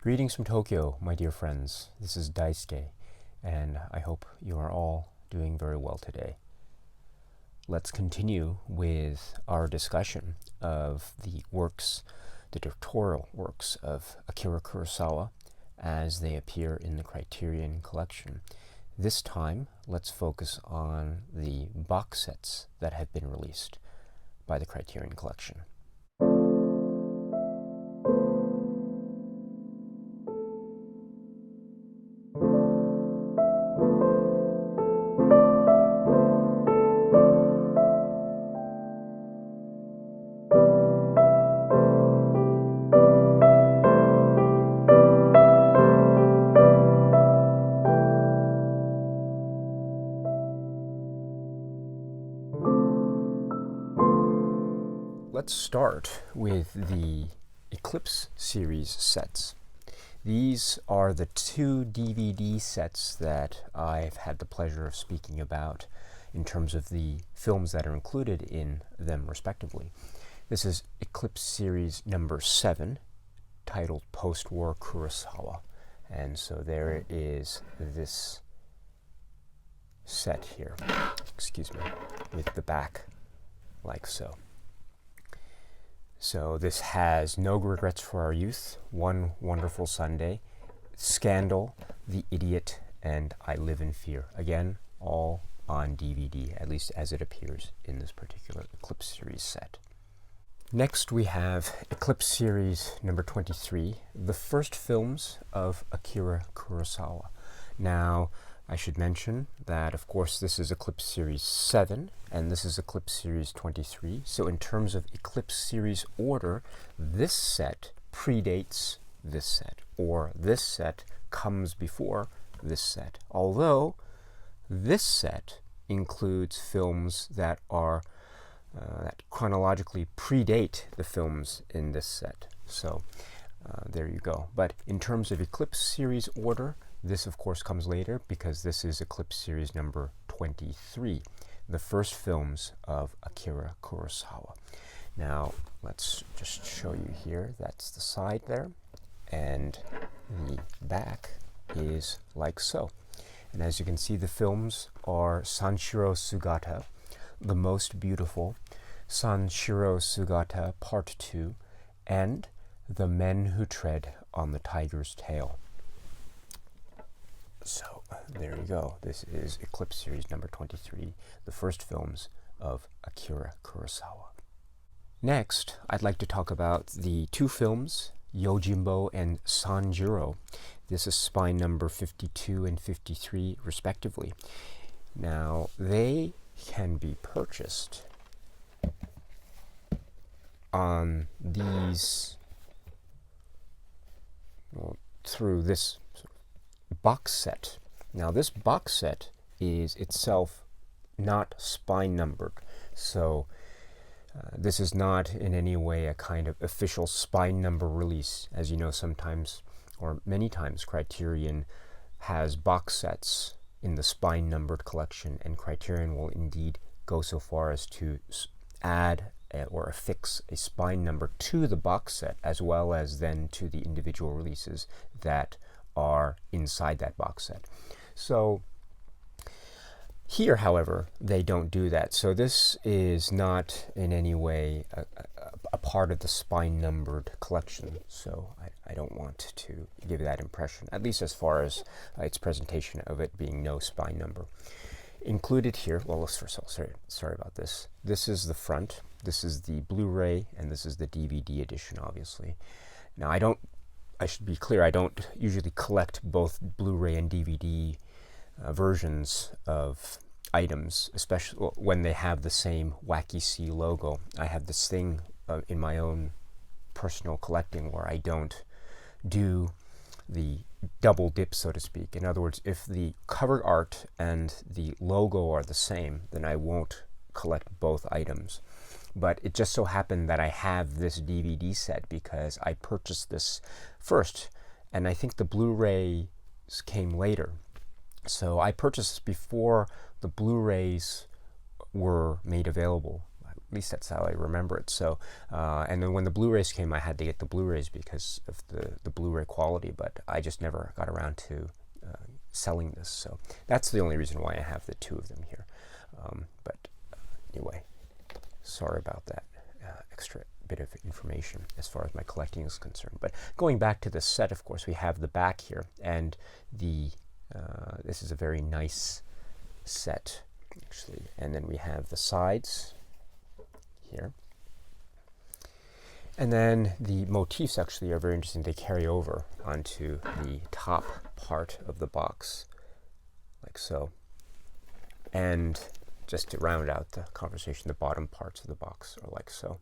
Greetings from Tokyo, my dear friends. This is Daisuke, and I hope you are all doing very well today. Let's continue with our discussion of the directorial works of Akira Kurosawa as they appear in the Criterion collection. This time, let's focus on the box sets that have been released by the Criterion collection. Let's start with the Eclipse series sets. These are the two DVD sets that I've had the pleasure of speaking about in terms of the films that are included in them respectively. This is Eclipse series number 7, titled Post-War Kurosawa. And so there is this set here, with the back like so. So this has No Regrets for Our Youth, One Wonderful Sunday, Scandal, The Idiot, and I Live in Fear. Again, all on DVD, at least as it appears in this particular Eclipse series set. Next we have Eclipse series number 23, the first films of Akira Kurosawa. Now, I should mention that, of course, this is Eclipse Series 7, and this is Eclipse Series 23. So in terms of Eclipse Series order, this set predates this set, or this set comes before this set. Although, this set includes films that are that chronologically predate the films in this set. So there you go. But in terms of Eclipse Series order, this, of course, comes later because this is Eclipse series number 23, the first films of Akira Kurosawa. Now, let's just show you here. That's the side there, and the back is like so. And as you can see, the films are Sanshiro Sugata, The Most Beautiful, Sanshiro Sugata Part 2, and The Men Who Tread on the Tiger's Tail. So there you go. This is Eclipse series number 23, the first films of Akira Kurosawa. Next, I'd like to talk about the two films, Yojimbo and Sanjuro. This is spine number 52 and 53, respectively. Now, they can be purchased on these, through this box set. Now this box set is itself not spine numbered, so this is not in any way a kind of official spine number release. As you know, sometimes or many times Criterion has box sets in the spine numbered collection, and Criterion will indeed go so far as to add or affix a spine number to the box set, as well as then to the individual releases that are inside that box set. So here, however, they don't do that. So this is not in any way a part of the spine numbered collection. So I don't want to give that impression, at least as far as its presentation of it being no spine number. Included here, well, sorry about this. This is the front, this is the Blu-ray, and this is the DVD edition, obviously. Now I should be clear, I don't usually collect both Blu-ray and DVD versions of items, especially when they have the same Wacky C logo. I have this thing in my own personal collecting where I don't do the double dip, so to speak. In other words, if the cover art and the logo are the same, then I won't collect both items. But it just so happened that I have this DVD set because I purchased this first, and I think the Blu-rays came later. So I purchased this before the Blu-rays were made available. least that's how I remember it. So, and then when the Blu-rays came, I had to get the Blu-rays because of the Blu-ray quality, but I just never got around to selling this. So that's the only reason why I have the two of them here. But anyway, sorry about that extra bit of information as far as my collecting is concerned. But going back to the set, of course, we have the back here, and this is a very nice set, actually. And then we have the sides here. And then the motifs actually are very interesting. They carry over onto the top part of the box, like so. And just to round out the conversation, the bottom parts of the box are like so.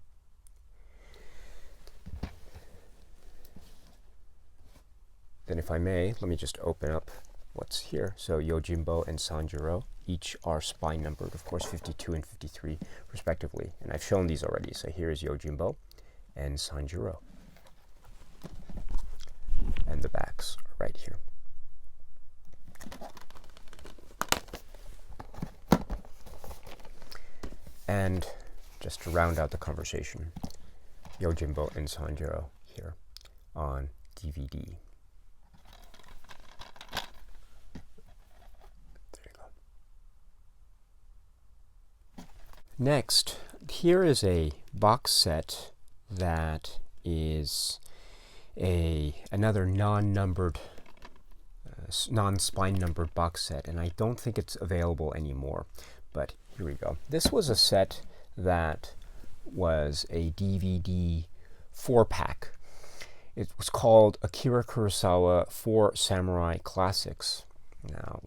Then if I may, let me just open up what's here. So Yojimbo and Sanjuro, each are spine numbered, of course, 52 and 53 respectively. And I've shown these already. So here is Yojimbo and Sanjuro. And the backs are right here. And just to round out the conversation, Yojimbo and Sanjuro here on DVD. Next, here is a box set that is another non-numbered, non-spine numbered box set, and I don't think it's available anymore, but here we go. This was a set that was a DVD 4-pack. It was called Akira Kurosawa 4 Samurai Classics. Now,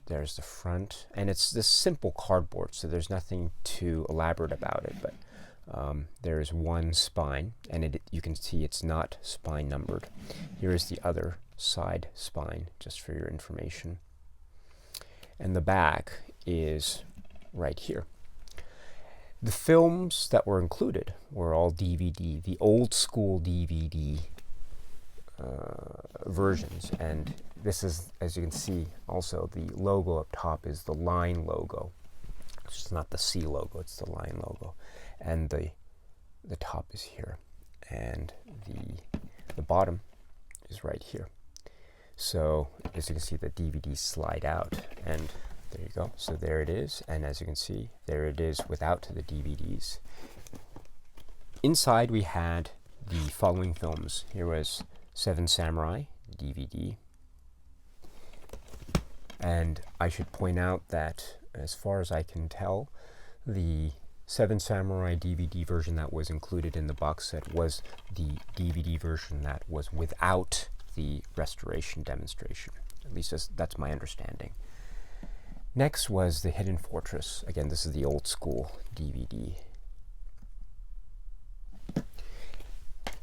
there's the front, and it's this simple cardboard, so there's nothing too elaborate about it, but there's one spine, and you can see it's not spine numbered. Here is the other side spine, just for your information. And the back is right here. The films that were included were all DVD, the old school DVD versions, and this is, as you can see, also the logo up top is the line logo. It's not the C logo, it's the line logo. And the top is here. And the bottom is right here. So as you can see, the DVDs slide out, and there you go. So there it is, and as you can see, there it is without the DVDs. Inside we had the following films. Here was Seven Samurai DVD. And I should point out that, as far as I can tell, the Seven Samurai DVD version that was included in the box set was the DVD version that was without the restoration demonstration. At least that's my understanding. Next was The Hidden Fortress. Again, this is the old school DVD.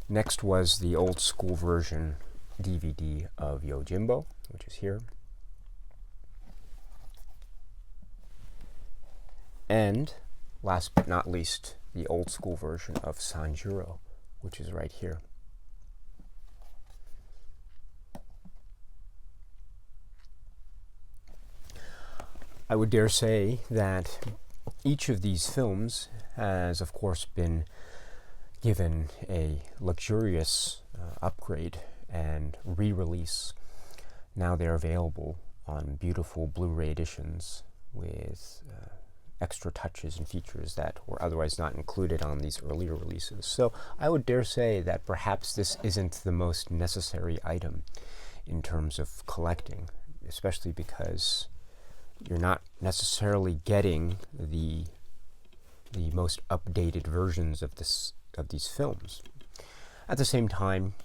Next was the old school version DVD of Yojimbo, which is here. And last but not least, the old school version of Sanjuro, which is right here. I would dare say that each of these films has, of course, been given a luxurious upgrade and re-release. Now they're available on beautiful Blu-ray editions with extra touches and features that were otherwise not included on these earlier releases. So I would dare say that perhaps this isn't the most necessary item in terms of collecting, especially because you're not necessarily getting the most updated versions of these films. At the same time,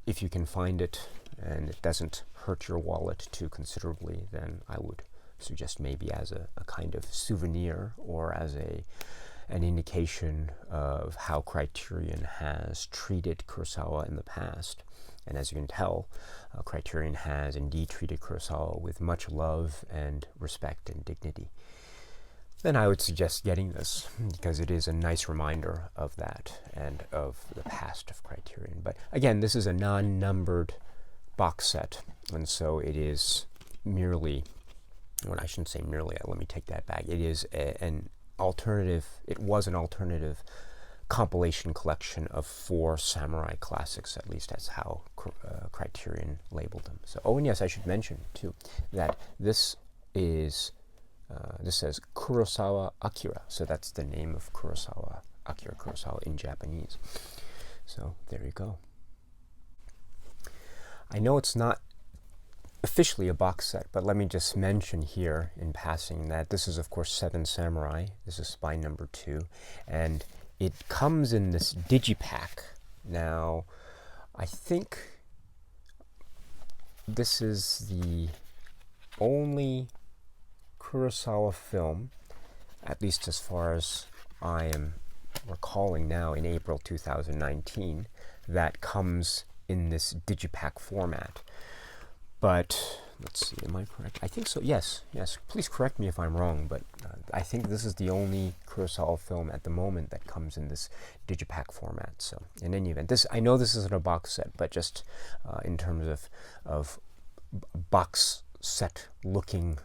if you can find it and it doesn't hurt your wallet too considerably, then I would suggest maybe as a kind of souvenir or as an indication of how Criterion has treated Kurosawa in the past. And as you can tell, Criterion has indeed treated Kurosawa with much love and respect and dignity. Then I would suggest getting this, because it is a nice reminder of that and of the past of Criterion. But again, this is a non-numbered box set, and so it is merely, well, I shouldn't say merely, let me take that back. It is it was an alternative compilation collection of 4 samurai classics, at least that's how Criterion labeled them. So, oh, and yes, I should mention too that this says Kurosawa Akira, so that's the name of Kurosawa, Akira Kurosawa in Japanese. So there you go. I know it's not officially a box set, but let me just mention here in passing that this is, of course, 7 Samurai. This is spine number 2, and it comes in this digipak. Now, I think this is the only Kurosawa film, at least as far as I am recalling now in April 2019, that comes in this digipak format. But let's see, am I correct? I think so. Yes. Please correct me if I'm wrong, but I think this is the only Kurosawa film at the moment that comes in this digipak format. So, in any event, I know this isn't a box set, but just in terms of box set looking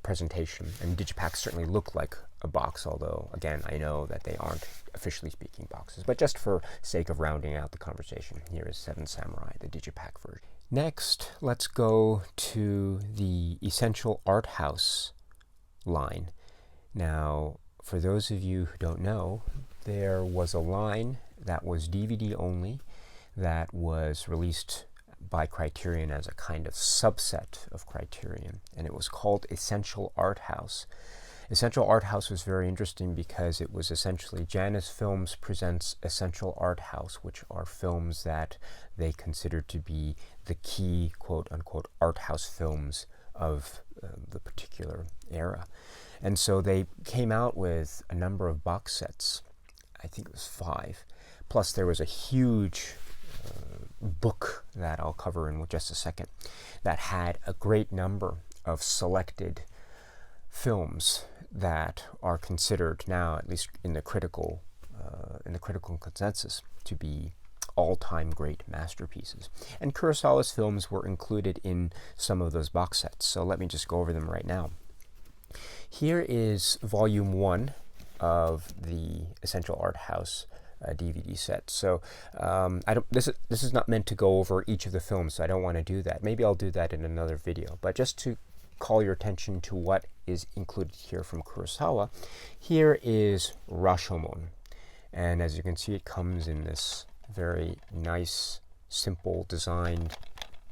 presentation, and digipaks certainly look like a box, although again I know that they aren't officially speaking boxes, but just for sake of rounding out the conversation, here is 7 Samurai, the digipak version. Next, let's go to the Essential Art House line. Now, for those of you who don't know, there was a line that was DVD only that was released by Criterion as a kind of subset of Criterion, and it was called Essential Art House. Essential Art House was very interesting because it was essentially Janus Films presents Essential Art House, which are films that they considered to be the key quote-unquote art house films of the particular era. And so they came out with a number of box sets. I think it was 5. Plus there was a huge book that I'll cover in just a second that had a great number of selected films that are considered now, at least in the critical consensus, to be all-time great masterpieces. And Kurosawa's films were included in some of those box sets, so let me just go over them right now. Here is volume 1 of the Essential Art House DVD set. So this is not meant to go over each of the films, so I don't want to do that. Maybe I'll do that in another video, but just to call your attention to what is included here from Kurosawa, here is Rashomon. And as you can see, it comes in this very nice, simple designed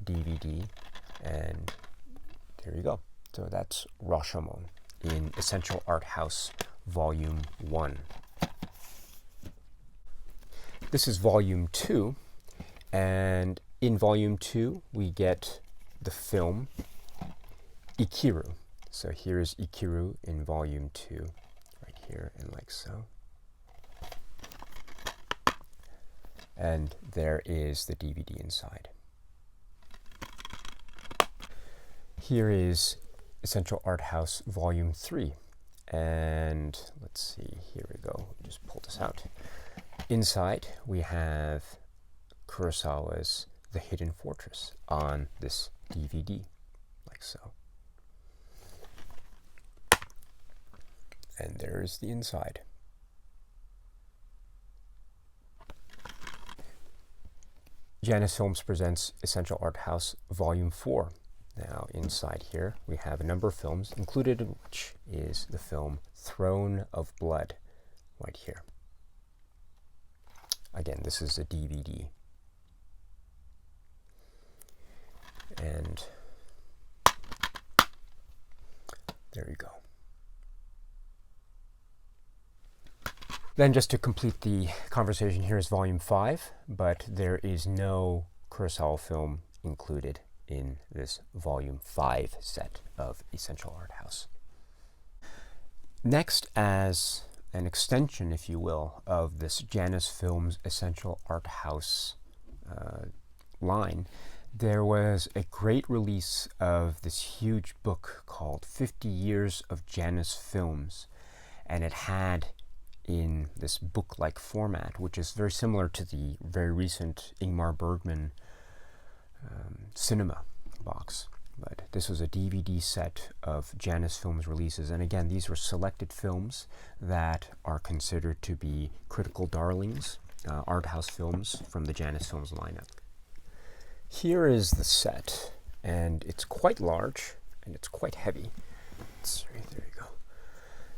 DVD. And there you go. So that's Rashomon in Essential Art House Volume 1. This is Volume 2, and in Volume 2 we get the film Ikiru. So here is Ikiru in Volume 2, right here, and like so. And there is the DVD inside. Here is Essential Art House Volume 3, and let's see, here we go, just pull this out. Inside we have Kurosawa's The Hidden Fortress on this DVD, like so. And there's the inside. Janus Films presents Essential Art House Volume 4. Now inside here we have a number of films, included in which is the film Throne of Blood, right here. Again, this is a DVD. And there you go. Then just to complete the conversation, here is Volume 5, but there is no Kurosawa film included in this Volume 5 set of Essential Art House. Next, as an extension, if you will, of this Janus Films Essential Art House line, there was a great release of this huge book called 50 Years of Janus Films, and it had in this book-like format, which is very similar to the very recent Ingmar Bergman cinema box, but this was a DVD set of Janus Films releases. And again, these were selected films that are considered to be critical darlings, art house films from the Janus Films lineup. Here is the set, and it's quite large and it's quite heavy. Sorry, there you go.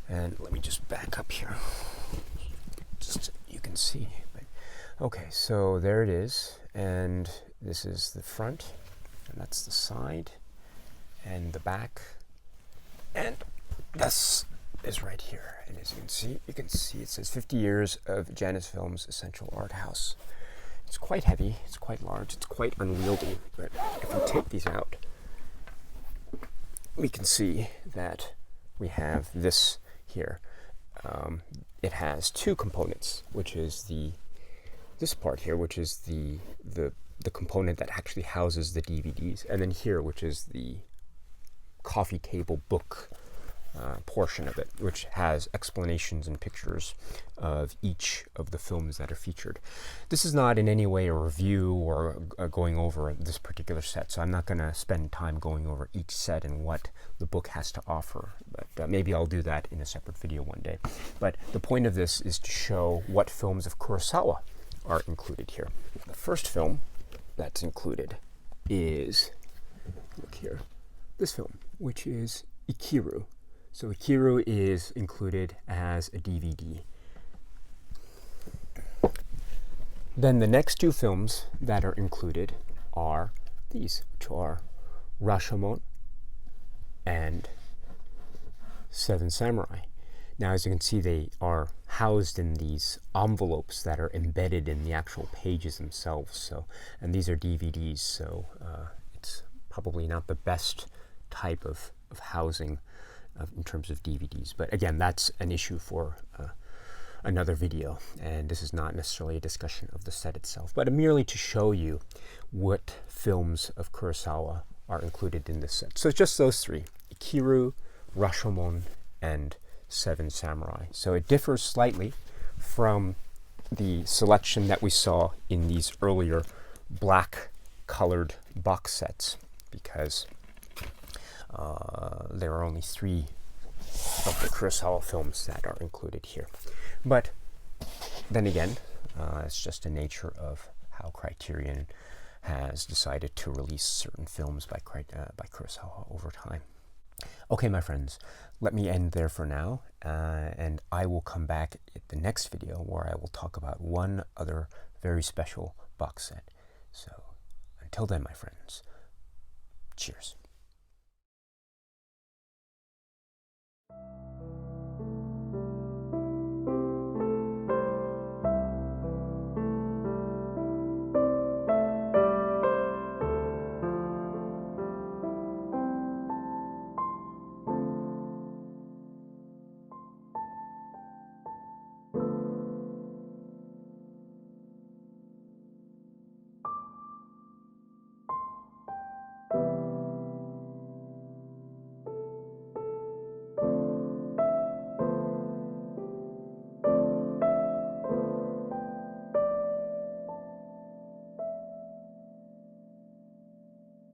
And let me just back up here, just so you can see. But, okay, so there it is, and this is the front, and that's the side, and the back, and this is right here. And as you can see it says 50 years of Janus Films Essential Art House. It's quite heavy, it's quite large, it's quite unwieldy, but if we take these out, we can see that we have this here. It has two components, which is this part here, which is the component that actually houses the DVDs, and then here, which is the coffee table book portion of it, which has explanations and pictures of each of the films that are featured. This is not in any way a review or going over this particular set, so I'm not going to spend time going over each set and what the book has to offer, but maybe I'll do that in a separate video one day. But the point of this is to show what films of Kurosawa are included here. The first film that's included is, look here, this film, which is Akira. So Akira is included as a DVD. Then the next two films that are included are these, which are Rashomon and Seven Samurai. Now, as you can see, they are housed in these envelopes that are embedded in the actual pages themselves. So, and these are DVDs, so it's probably not the best type of housing in terms of DVDs. But again, that's an issue for another video, and this is not necessarily a discussion of the set itself, but merely to show you what films of Kurosawa are included in this set. So it's just those three: Akira, Rashomon, and Seven Samurai. So it differs slightly from the selection that we saw in these earlier black colored box sets, because there are only three of the Kurosawa films that are included here. But then again, it's just the nature of how Criterion has decided to release certain films by Kurosawa over time. Okay, my friends, let me end there for now, and I will come back at the next video where I will talk about one other very special box set. So until then, my friends, cheers.